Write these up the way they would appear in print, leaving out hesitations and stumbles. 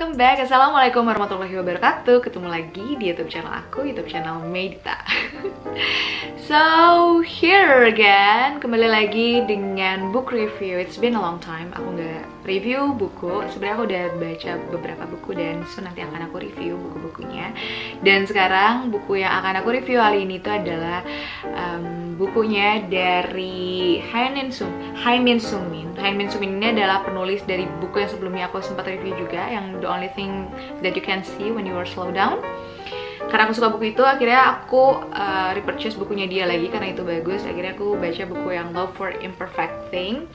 welcome back. Assalamualaikum warahmatullahi wabarakatuh. Ketemu lagi di YouTube channel aku, YouTube channel Medita. So, here again, kembali lagi dengan book review. It's been a long time aku nggak review buku. Sebenarnya aku udah baca beberapa buku dan so nanti akan aku review buku-bukunya. Dan sekarang buku yang akan aku review kali ini tuh adalah bukunya dari Hai Min Sung-min. Hai Min Sung-min ini adalah penulis dari buku yang sebelumnya aku sempat review juga, yang The Only Thing That You Can See When You Are Slow Down. Karena aku suka buku itu, akhirnya aku repurchase bukunya dia lagi karena itu bagus. Akhirnya aku baca buku yang Love for Imperfect Thing.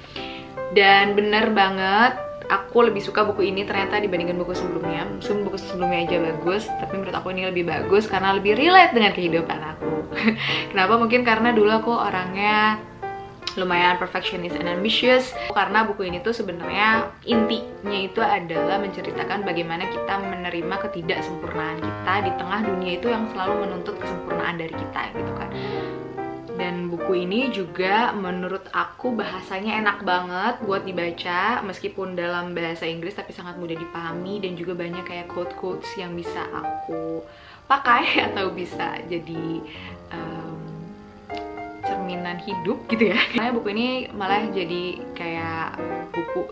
Dan bener banget, aku lebih suka buku ini ternyata dibandingkan buku sebelumnya. Buku sebelumnya aja bagus, tapi menurut aku ini lebih bagus karena lebih relate dengan kehidupan aku. Kenapa? Mungkin karena dulu aku orangnya lumayan perfectionist and ambitious. Karena buku ini tuh sebenarnya intinya itu adalah menceritakan bagaimana kita menerima ketidaksempurnaan kita di tengah dunia itu yang selalu menuntut kesempurnaan dari kita gitu kan. Dan buku ini juga menurut aku bahasanya enak banget buat dibaca, meskipun dalam bahasa Inggris tapi sangat mudah dipahami, dan juga banyak kayak quote-quotes yang bisa aku pakai atau bisa jadi cerminan hidup gitu ya. Karena buku ini malah jadi kayak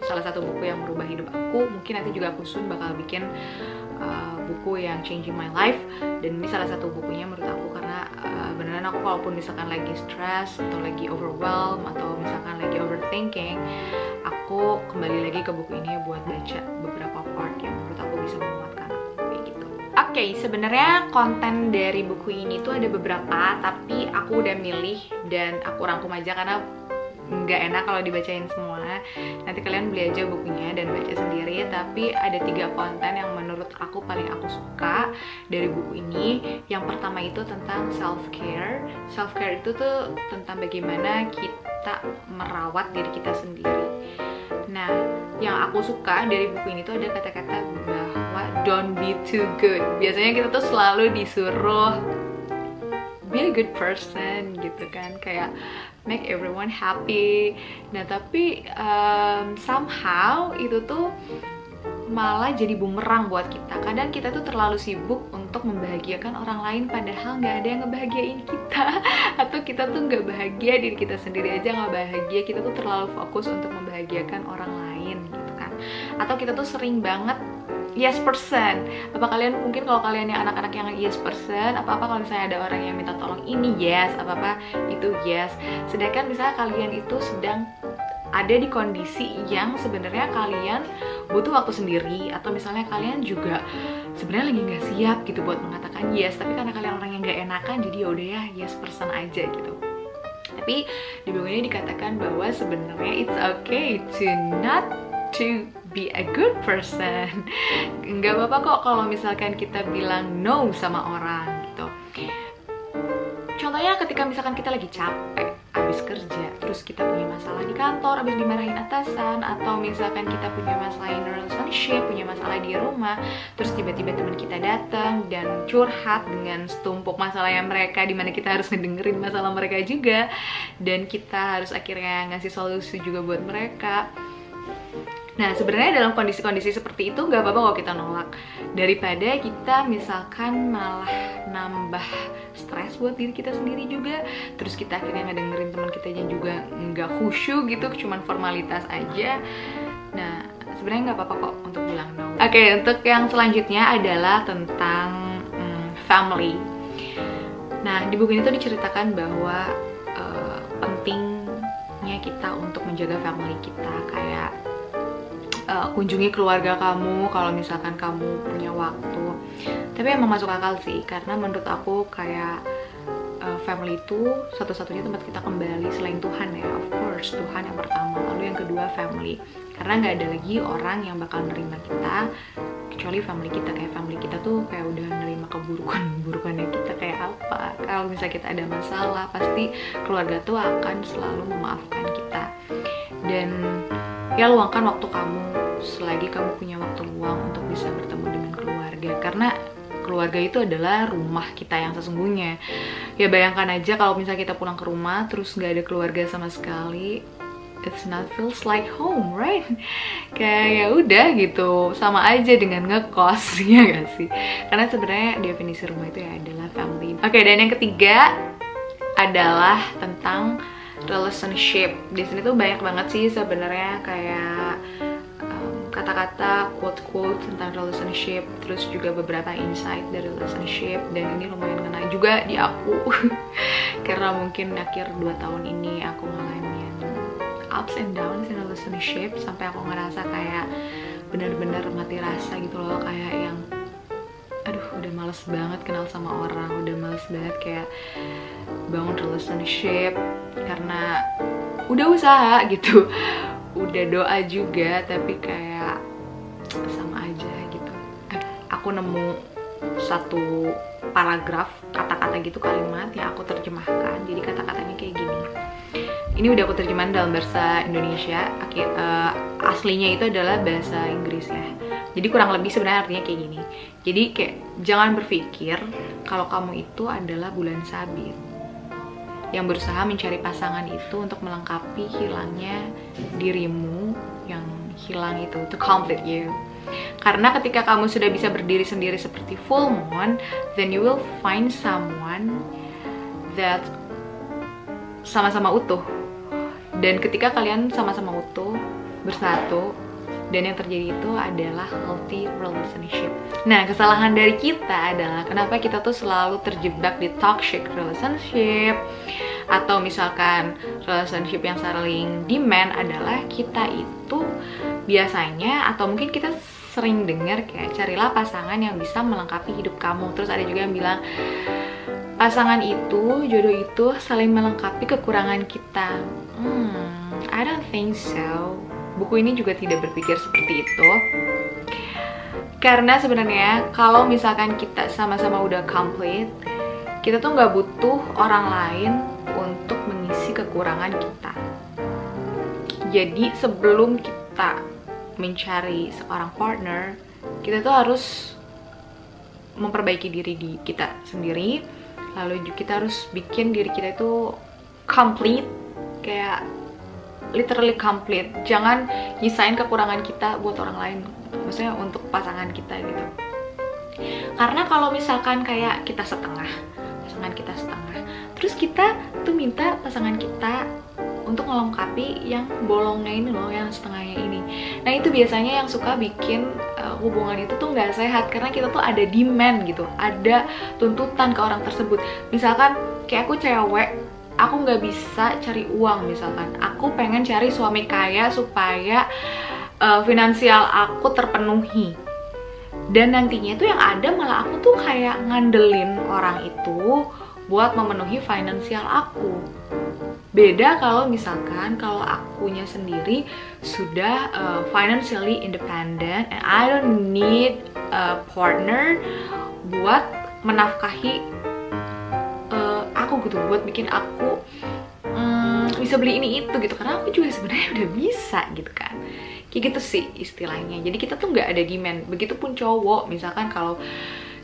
salah satu buku yang merubah hidup aku. Mungkin nanti juga aku soon bakal bikin buku yang changing my life, dan ini salah satu bukunya menurut aku karena beneran aku kalaupun misalkan lagi stress atau lagi overwhelmed atau misalkan lagi overthinking, aku kembali lagi ke buku ini buat baca beberapa part yang menurut aku bisa menguatkan aku kayak gitu. Oke, sebenarnya konten dari buku ini tuh ada beberapa, tapi aku udah milih dan aku rangkum aja karena nggak enak kalau dibacain semua. Nanti kalian beli aja bukunya dan baca sendiri. Tapi ada 3 konten yang menurut aku paling aku suka dari buku ini. Yang pertama itu tentang self-care. Self-care itu tuh tentang bagaimana kita merawat diri kita sendiri. Nah, yang aku suka dari buku ini tuh ada kata-kata bahwa don't be too good. Biasanya kita tuh selalu disuruh be a good person gitu kan, kayak make everyone happy. Nah tapi somehow itu tuh malah jadi bumerang buat kita. Kadang kita tuh terlalu sibuk untuk membahagiakan orang lain padahal nggak ada yang ngebahagiain kita. Atau kita tuh nggak bahagia, diri kita sendiri aja nggak bahagia, kita tuh terlalu fokus untuk membahagiakan orang lain gitu kan. Atau kita tuh sering banget yes person. Apa kalian, mungkin kalau kalian yang anak-anak yang yes person, apa-apa kalau misalnya ada orang yang minta tolong ini yes, apa-apa itu yes. Sedangkan misalnya kalian itu sedang ada di kondisi yang sebenarnya kalian butuh waktu sendiri, atau misalnya kalian juga sebenarnya lagi nggak siap gitu buat mengatakan yes, tapi karena kalian orang yang nggak enakan jadi yaudah ya yes person aja gitu. Tapi di buku ini dikatakan bahwa sebenarnya it's okay to not to be a good person. Nggak apa-apa kok kalau misalkan kita bilang no sama orang gitu. Contohnya ketika misalkan kita lagi capek abis kerja, terus kita punya masalah di kantor, abis dimarahin atasan, atau misalkan kita punya masalah in relationship, punya masalah di rumah, terus tiba-tiba teman kita datang dan curhat dengan setumpuk masalahnya mereka, dimana kita harus ngedengerin masalah mereka juga, dan kita harus akhirnya ngasih solusi juga buat mereka. Nah sebenarnya dalam kondisi-kondisi seperti itu nggak apa-apa kalau kita nolak, daripada kita misalkan malah nambah stres buat diri kita sendiri juga, terus kita akhirnya ngedengerin teman kita yang juga nggak khusyuk gitu, cuman formalitas aja. Nah sebenarnya nggak apa-apa kok untuk bilang no. Oke, untuk yang selanjutnya adalah tentang family. Nah di buku ini tuh diceritakan bahwa pentingnya kita untuk menjaga family kita, kayak kunjungi keluarga kamu kalau misalkan kamu punya waktu. Tapi emang masuk akal sih, karena menurut aku kayak family itu satu-satunya tempat kita kembali selain Tuhan ya. Of course Tuhan yang pertama, lalu yang kedua family. Karena nggak ada lagi orang yang bakal nerima kita kecuali family kita. Kayak family kita tuh kayak udah nerima keburukannya kita kayak apa. Kalau misalnya kita ada masalah, pasti keluarga tuh akan selalu memaafkan kita. Dan ya luangkan waktu kamu selagi kamu punya waktu luang untuk bisa bertemu dengan keluarga, karena keluarga itu adalah rumah kita yang sesungguhnya. Ya bayangkan aja kalau misalnya kita pulang ke rumah terus nggak ada keluarga sama sekali, it's not feels like home, right? Kayak ya udah gitu, sama aja dengan ngekos ya gak sih? Karena sebenarnya definisi rumah itu ya adalah family. Oke, dan yang ketiga adalah tentang relationship. Di sini tuh banyak banget sih sebenarnya kayak kata-kata, quote-quote tentang relationship, terus juga beberapa insight dari relationship, dan ini lumayan kena juga di aku karena mungkin akhir 2 tahun ini aku ngalamin ups and downs in relationship sampai aku ngerasa kayak bener-bener mati rasa gitu loh, kayak yang aduh udah males banget kenal sama orang, udah males banget kayak bangun relationship karena udah usaha gitu, udah doa juga tapi kayak sama aja gitu. Aku nemu satu paragraf kata-kata gitu, kalimat yang aku terjemahkan. Jadi kata-katanya kayak gini. Ini udah aku terjemahan dalam bahasa Indonesia. Aslinya itu adalah bahasa Inggris ya. Jadi kurang lebih sebenarnya artinya kayak gini. Jadi kayak jangan berpikir kalau kamu itu adalah bulan sabit yang berusaha mencari pasangan itu untuk melengkapi hilangnya dirimu yang hilang itu, to complete you. Karena ketika kamu sudah bisa berdiri sendiri seperti full moon, then you will find someone that sama-sama utuh. Dan ketika kalian sama-sama utuh, bersatu, dan yang terjadi itu adalah healthy relationship. Nah, kesalahan dari kita adalah kenapa kita tuh selalu terjebak di toxic relationship, atau misalkan relationship yang saling demand adalah kita itu biasanya, atau mungkin kita sering dengar kayak carilah pasangan yang bisa melengkapi hidup kamu. Terus ada juga yang bilang pasangan itu, jodoh itu saling melengkapi kekurangan kita. I don't think so. Buku ini juga tidak berpikir seperti itu. Karena sebenarnya kalau misalkan kita sama-sama udah complete, kita tuh nggak butuh orang lain untuk mengisi kekurangan kita. Jadi sebelum kita mencari seorang partner, kita tuh harus memperbaiki diri kita sendiri. Lalu kita harus bikin diri kita itu complete, kayak literally complete. Jangan nyisain kekurangan kita buat orang lain, maksudnya untuk pasangan kita gitu. Karena kalau misalkan kayak kita setengah, pasangan kita setengah, terus kita tuh minta pasangan kita untuk melengkapi yang bolongnya ini loh, yang setengahnya ini. Nah itu biasanya yang suka bikin hubungan itu tuh nggak sehat, karena kita tuh ada demand gitu, ada tuntutan ke orang tersebut. Misalkan kayak aku cewek, aku nggak bisa cari uang, misalkan aku pengen cari suami kaya supaya finansial aku terpenuhi, dan nantinya itu yang ada malah aku tuh kayak ngandelin orang itu buat memenuhi finansial aku. Beda kalau misalkan kalau akunya sendiri sudah financially independent and I don't need a partner buat menafkahi aku gitu, buat bikin aku bisa beli ini itu gitu, karena aku juga sebenarnya udah bisa gitu kan, kayak gitu sih istilahnya. Jadi kita tuh nggak ada demand. Begitupun cowok, misalkan kalau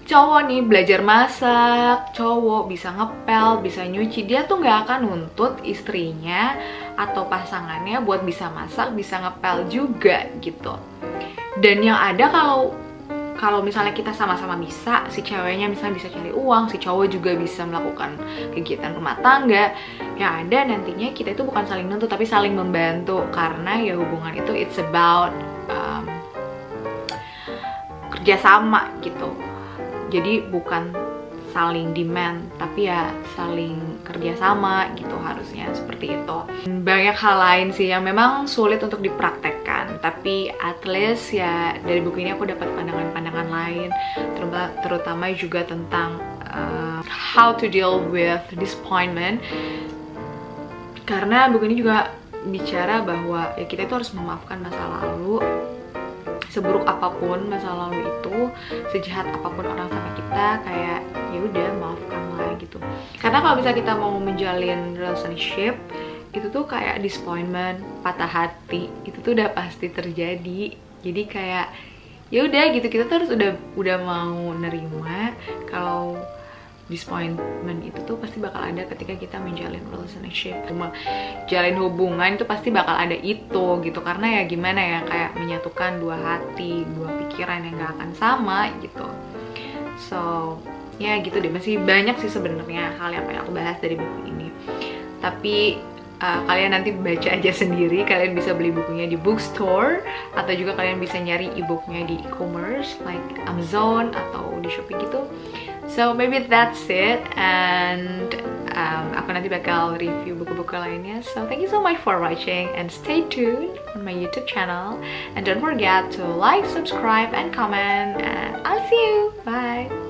cowok nih belajar masak, cowok bisa ngepel, bisa nyuci, dia tuh nggak akan nuntut istrinya atau pasangannya buat bisa masak, bisa ngepel juga gitu. Dan yang ada kalau misalnya kita sama-sama bisa, si ceweknya misalnya bisa cari uang, si cowok juga bisa melakukan kegiatan rumah tangga, yang ada nantinya kita itu bukan saling nuntut tapi saling membantu, karena ya hubungan itu it's about kerjasama gitu. Jadi bukan saling demand, tapi ya saling kerjasama gitu, harusnya seperti itu. Banyak hal lain sih yang memang sulit untuk dipraktekkan, tapi at least ya dari buku ini aku dapat pandangan-pandangan lain, terutama juga tentang how to deal with disappointment. Karena buku ini juga bicara bahwa ya kita itu harus memaafkan masa lalu. Seburuk apapun masa lalu itu, sejahat apapun orang sama kita, kayak ya udah maafkanlah gitu. Karena kalau bisa kita mau menjalin relationship itu tuh kayak disappointment, patah hati, itu tuh udah pasti terjadi. Jadi kayak ya udah gitu, kita tuh harus udah mau nerima kalau disappointment itu tuh pasti bakal ada ketika kita menjalin relationship. Cuma jalin hubungan itu pasti bakal ada itu gitu, karena ya gimana ya, kayak menyatukan dua hati, dua pikiran yang gak akan sama gitu. So ya gitu deh, masih banyak sih sebenarnya hal yang pengen aku bahas dari buku ini, tapi kalian nanti baca aja sendiri. Kalian bisa beli bukunya di bookstore, atau juga kalian bisa nyari e-booknya di e-commerce like Amazon atau di Shopee gitu. So maybe that's it, and aku nanti bakal review buku-buku lainnya. So thank you so much for watching, and stay tuned on my YouTube channel, and don't forget to like, subscribe, and comment, and I'll see you. Bye.